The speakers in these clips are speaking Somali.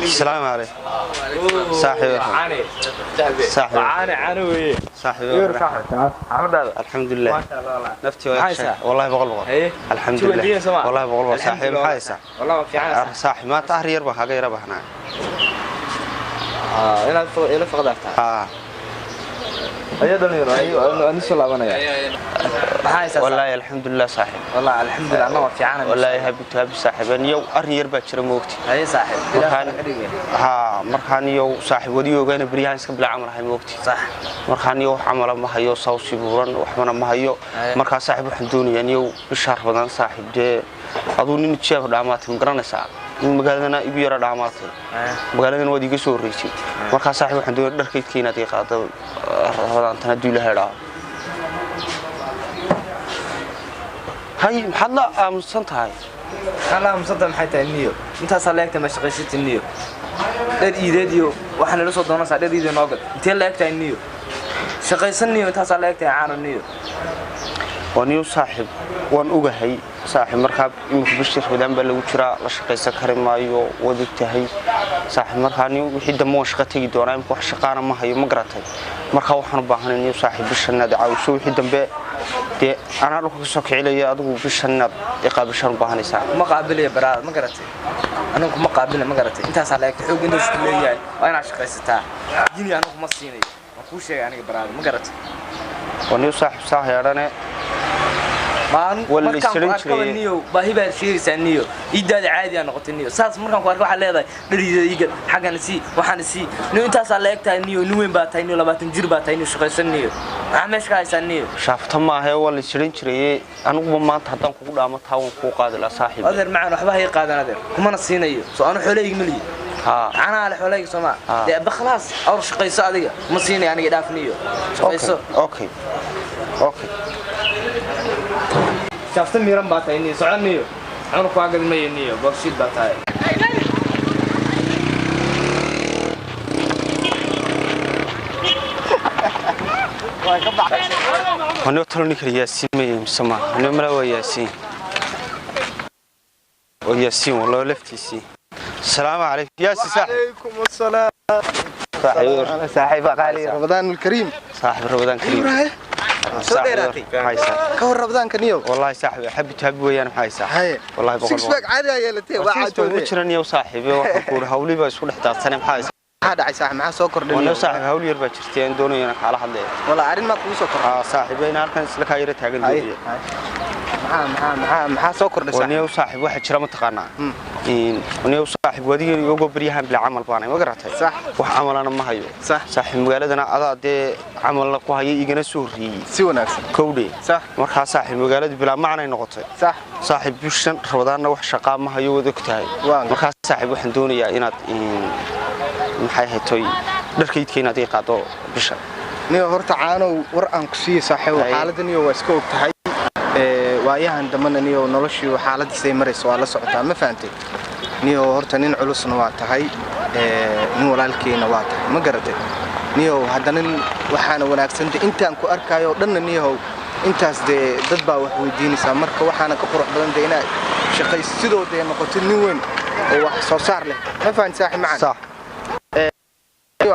السلام عليكم صاحبي صاحبي عانوي صاحبي الحمد لله نفتي والله بقول الحمد لله والله بقول صاحبي حايسة والله في عنا صاحبي ما تهري يربح حاجة يربح هنا إلى فقدتها أيوة أنا شو لابنا والله الحمد لله صاحب والله الحمد لله أنا في عنا والله هبي صاحب يو أرني يربح شرم وقتي أي صاحب مرخان يو صاحب ودي وجانا بريان سكبل عمر هاي وقتي صح مرخان يو عمل ما هيو صوصي بورن وحنا ما هيو مرخان صاحب حدوني يعني يو بالشهر بدن صاحب ده أظن نتشاف دعمات مقرنة ساعة مقالنا يبير دعمات مقالنا ودي قصور ريسي مرخان صاحب حدوني دركيت كينا تيقاط هذا تندي له هذا هاي محلا مصنت هاي أنا مصدق حتى النيو أنت صليت ما شقيت النيو راديو وإحنا لسه ضنا صار راديو ناقد أنت لقيت النيو شقيت النيو أنت صليت عن النيو ونيو صاحب وان أوجهي صاحب مركب مخبشتي خدام بلو ترى لشقي سكر مايو ودكتهي صاحب مركاني وحيد موش قتي دونا يمكن شقانا ما هي مقرتي مركب وحنا بحنا نيو صاحب بالشناد عاوشوا حيد بق دي أنا أروح أسوق عليه أدو بالشناد يقابل شرب بحنا ساعة ما قابل يا براد ما قرتي أنا ما قابل ما قرتي أنت صليت حوق إنه شكلي وأنا عشق ستة جيني أنا ما صيني ما كل شيء يعني براد ما قرتي ونيو صاحب صاحب أنا maan markaan arko niyo baahi baa sheegaysaa niyo idaad caadi aan noqotay niyo saas markaan ku arko waxa leedahay dhaliida iga xagan si waxaan si niyo intaas la eegtaa niyo nuweyn baa tahay niyo 20 jir baa tahay niyo shaqaysan niyo meeshka haysan niyo shaafta ma ahay wala shirin jiray anigu maanta hadan kugu dhaamo taawan ku qaadi la saaxiib adeer macaan waxba hay qaadan adeer kuma siinayo soo anu xooleyga ma liyo أنا على حوالي سما ده بخلاص أول شيء قيس هذا مصيني أنا قداف نيو قيسه أوكي شفت ميران باتايني سعر نيو أنا فاقد مي نيو بخشيت باتاي هنو تلوني كرياسين مي سما هنو ملا ياسين وياسين والله لفتيسي السلام عليكم يا صاحب عليكم السلام صاحب غالي رمضان الكريم صاحب رمضان الكريم صديراتي كور رمضان كنيو والله صاحبي احب تحب ويانا حايسه والله بقول سباق عادي يا لتي واعد وجرن يا صاحبي وحكور هولي با اسku dhexdaadsan maxay هذا عي صاحب ما soo kordhin wala صاحب هولي yar ba jirteen doonayna kala hadlay wala arin ma ku soo kordhin صاحبين halkan isla ka yara taagan doonaya maxaa soo kordhay waniyo صاحب waxa jira ma taqaana waniyo صاحب wadiga ugu bariyahan bil amal baanay ma garatay صح wax amalana ma hayo صاحب magaaladana adaa amal la ku hayay igana soo riiyay si wanaagsan kowdhe صح marka صاحب magaalada bila macnay noqotay صح صاحب bishan rabadaana wax shaqo ma hayo wada ku tahay marka صاحب waxaan doonayaa inaad maxay haytay dharkaydka inaad ii qaado bishan niyo horta caanow war aan ku sii saaxiib xaaladdan iyo waa iska ogtahay waayahan damana niyo noloshii xaaladiisa ay marayso waa la socotaa ma fahamtay niyo horta nin culusna waa tahay nin walaalkeena waa tahay ma garatay niyo haddana waxaana wanaagsan intaan ku arkayo dhanna niyo intaas dad baa wax weydiinaysaa marka waxaana ka qurux badan inaad shaqaysidooda noqoto nin weyn oo wax soo saar leh ma fahamtay saaxiib macaan صح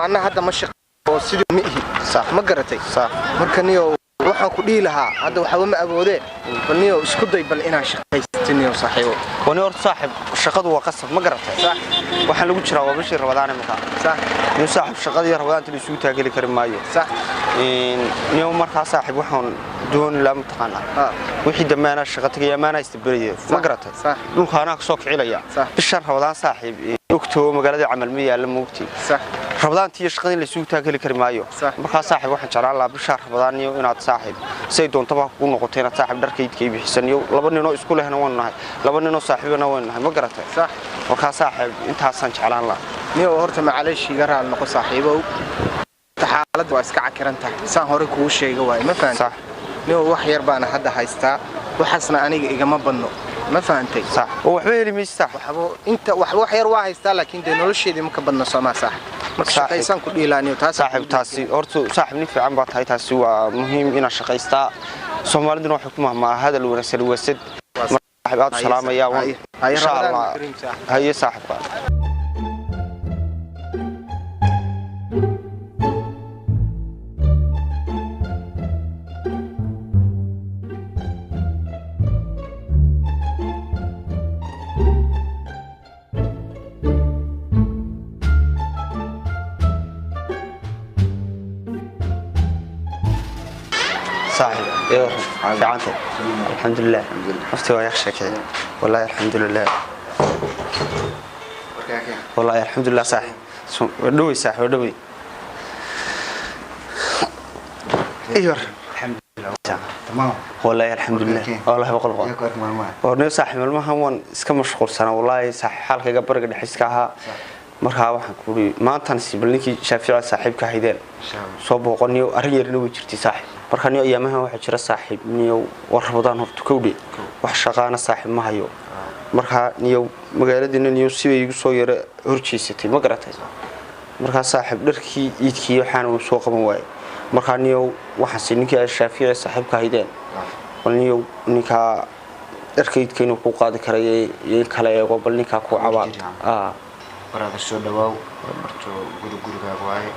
أنا هذا مشق وسيد مئه صح ما قرتي صح مركنيو waxaan ku dhii lahaa hadda waxa ma awoodeen balniyo isku day bal inaan shaqaystiniyo saaxiibo wani horta saaxiib shaqadu waa qasab ma garatay صح waxaan lagu jiraa waa bishii rabadaan marka صح niyo saaxiib shaqadii rabadaanta la isugu taageli kari maayo صح niyo marka saaxiib waxaan doon la mutaqana wixii damaana shaqo tagay amaana istabariyo ma garatay صح dhulka anaa soo kicilaya bishan rabadaan saaxiib ogto magaalada camal ma yaala moogti صح rabadaantii shaqadii la isugu taageli kari maayo marka saaxiib waxaan jeclaan lahaa bishan rabadaan iyo inaad saaxiib say doontaba ku noqotay inaad saaxiib dharkaydka ay bixisaniyo laba nin oo isku lehna waan nahay laba nin oo saaxiibana waan nahay ma garatay صح marka saaxiib intaasan jeclaan lahaa niyo horta macaleeshi garaa noqo saaxiibow xaalad waa iska cakiran tahay saan hore kuu sheegay waay ma fahantaa niyo wax yar baan hadda haystaa waxaasna aniga igama badno ما فهمتي صح وحبي لي مش صح انت وحير واحد لكن دي نولشيدي ما كبدنا سما صح marka shaqaysan ku dhiilaaniyo taas saaxiib taasi horta saaxiib nin fiican baa tahay taasi waa muhiim in shaqaysta Soomaaliduna waxa ku mahmaa hadal wanaagsan wasad صاحب السلام يا ان شاء الله هي صاحب صاحب ايه في عنك الحمد لله مفتوى يخشى كذا والله الحمد لله والله الحمد لله صاحب ودوي صاحب ودوي ايوه الحمد لله تمام والله الحمد لله والله بقول ورني صاحب المها وان iska mashquulsana wallahi صاحب xalkayga bariga dhaxiska aha markaa waxaan ku yiri maanta sibilninkii Shaafici saaxiibka haydeen soo booqoniyo arin yarina way jirtay saaxiib marka niyo ayamaha waxa jira saaxiib niyo warabadaan horta kowdhe wax shaqaana saaxiib ma hayo marka niyo magaaladiina niyo si ay igu soo yara horjeesatay ma garatay marka saaxiib dharkii iidkii waxaan uu soo qaban waayay marka niyo waxa si ninkii Shaafici saaxiibka haydeen niyo ninka dharkeedkeenu ku qaadi karay ee kala eego bal ninka ku cabaan barada soo dhawaaw marto gurigaaga waaye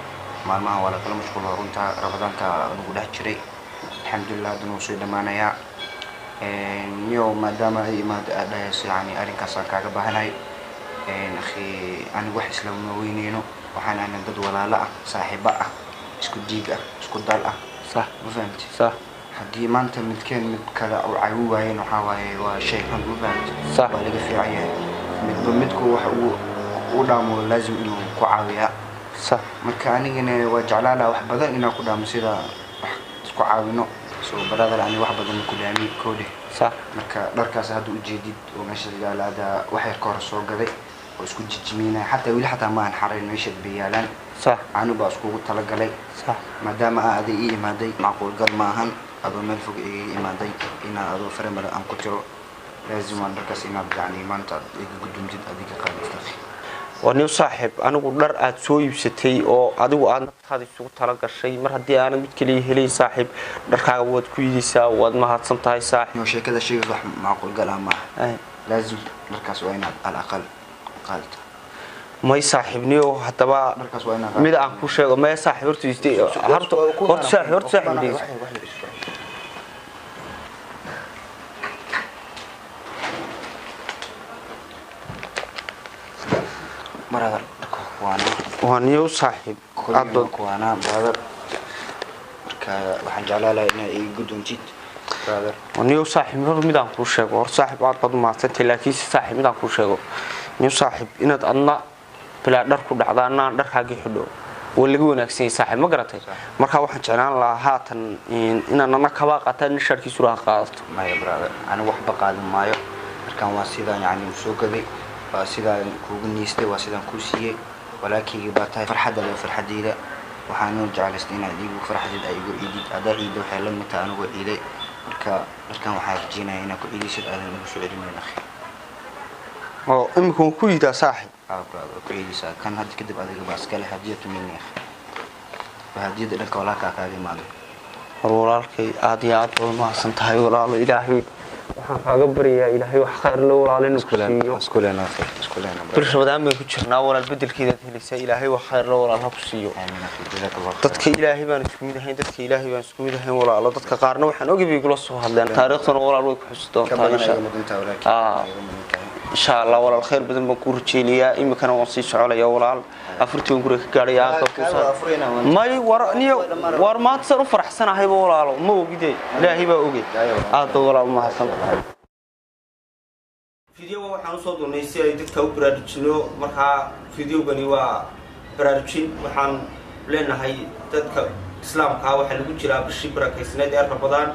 maalmaha wala kala mashquul runta rabadaanka ugu dhex jiray alxamdulillah dunu soo dhamaanaya niyo maadaama ay imaado aadaas yani arinkaas aan kaaga baahanahay akhi anigu wax isla ma weyneyno waxaan aanan dad walaalo ah saaxiibo ah isku diig ah isku dal ah صح ma fahamti صح haddii maanta midkeen mid kale uu caawi waayeen waxa waaye waa shay xun ma fahamti صح waa laga fiican yahay midba midku waxa uu dhaamo laazim inuu ku caawiyaa صح marka anigana waa jeclaala wax badan inaan ku dhaamo sida wax isku caawino soo baradar ani wax badan ku dhaami koode صح marka dharkaas hadda u jeedid oo meesha yaalaada wax yar ka hor soo gaday oo isku jijimiinay xataa wili xataa ma aan xarayn meesha biyaalan صح aanu baa isku tala galay صح maadaama aad ii imaaday macquul gal ma ahan adoo meel fog ii imaaday ina adoo farmar aan ku jiro laazim aan dharkaas inaad yani maanta iga gudumtid adiga qaadistay ونيو صاحب أنا أقول در أتسوي بستي أو أدو أنا هذا السوق ترى كشيء مرة دي أنا بتكلي هلي صاحب در كعواد كويسة واد ما هاد سنتاي صاحب مو شيء كذا شيء صح معقول قال ما لازم مركز وين على الأقل قالت ما يصاحب نيو حتى بقى مركز وين ماذا أنكو شيء ما يصاحب ورتيستي هرت صاحب دي مرة وانيو صاحب عبد وانا برادر waxaan jeclaan lahaa inay ii gudunjid brother ونيو صاحب midaan ku sheego hor saaxib aad bad maasantay laakiin saaxib midaan ku sheego niyo saaxib inaad adna bila dhar ku dhacdaana dharkaaga xidho oo lagu wanaagsan saaxib ma garatay marka waxaan jeclaan lahaa haatan inaan ana kaba qaatan sharkiisu raha qaadato maya brother ana wax baqaadin maayo markaan waa sidaan yani soo gaday waa sidaan kuugu niistay waa sidaan ku siiyay walaakiin baa tahay farxadayda waxaan jeclaystay inaad iigu farxadid ay igu ciidid adaa ciido waxay la mid tahay anigu ciiday marka waxaan rajeynayaa inaan ku ciidaysid aadan ugu soo celinayn akhi oo imikun ku yidaa saaxib brother ku ciidaysaa kan hadda kadib adiga baa iska leh hadiyad minni akhi hadiyada dhanka walaalka kaaga imaado walaalkay aad iyo aad u mahadsan tahay walaalo ilaahay waxaan kaaga bariyaa ilaahay wax khayr loo walaalin ku siiyo iskuulena bilshadaan baan ku jirnaa walaal bedelkeeda helaysa ilaahay wax khayr loo walaal ku siiyo dadka ilaahay baan isku mid ahayn walaalo dadka qaarna waxaan ogahay igula soo hadleen taariikhdana walaal way ku xusdoontaa insha Allah walaal khayr badan baan ku rajeynayaa imikana waan sii soconayaa walaal afartii guri ka gaadhay aad ku soo may war maanta sar u faraxsanahay walaalo ma ogidee ilaahay baa ogay aad walaal ma hasan video waxaan soo doonay si ay dadka u baraarujino marka videogani waa baraarujin waxaan leenahay dadka islaamka waxa lagu jiraa bishii barakeysnayd ee Ramadaan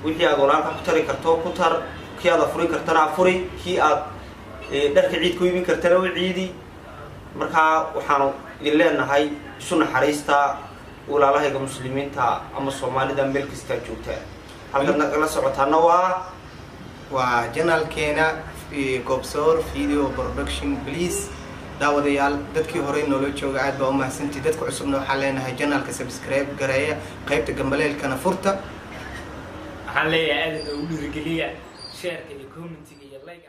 wixii aad walaalka ku tari karto ku tar kii aad furin kartana furi kii aad dharka ciid ku iibin kartana u ciidi marka waxaan idin leenahay isu naxariista walaalahayga muslimiinta ama Soomaalida meel kasta joogta halkan la socotaana waa channelkeena Gobsoor video production please daawadayaal dadkii hore nolol jooga aad baa u mahadsantii dadka cusubna waxa leenahay channelka subscribe gareeya qaybta gambaleelkana furta waxaan leeyahay aad u dhiirigeliya sheerka iyo commentiga iyo like